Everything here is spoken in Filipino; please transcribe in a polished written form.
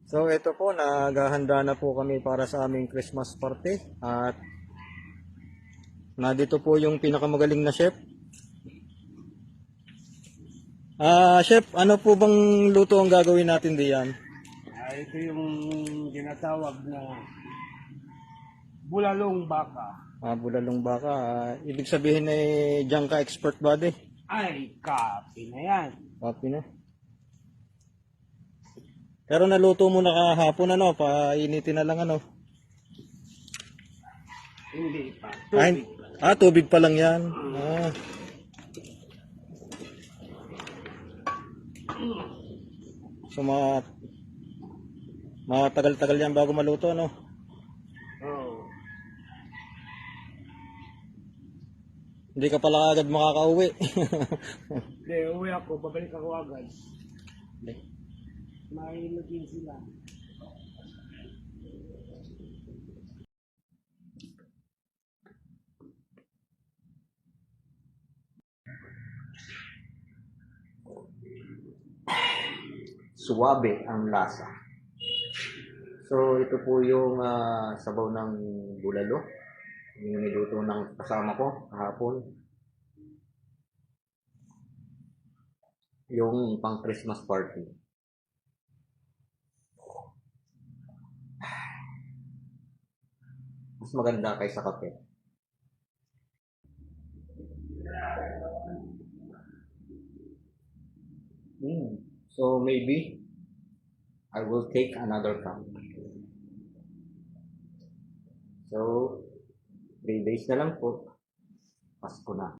So ito po, naghahanda na po kami para sa aming Christmas party at nandito po yung pinakamagaling na chef. Chef, ano po bang luto ang gagawin natin diyan? Ito yung tinatawag na bulalong baka. Bulalong baka. Ibig sabihin diyan ka expert body. Ay, kapi na yan. Copy na. Pero naluto mo na kahapon ano, painitin na lang ano. Hindi pa. Tubig pa lang yan. So matagal-tagal yan bago maluto ano. Oh. Hindi ka pala agad makakauwi. Hindi, uwi ako. Babalik ako agad. Mahinutin sila. Suwabe ang lasa. So ito po yung sabaw ng bulalo. Yung niluto ng kasama ko kahapon. Yung pang Christmas party. Mas maganda kaysa kape. So maybe I will take another cup. So 3 days na lang po. Pasko na.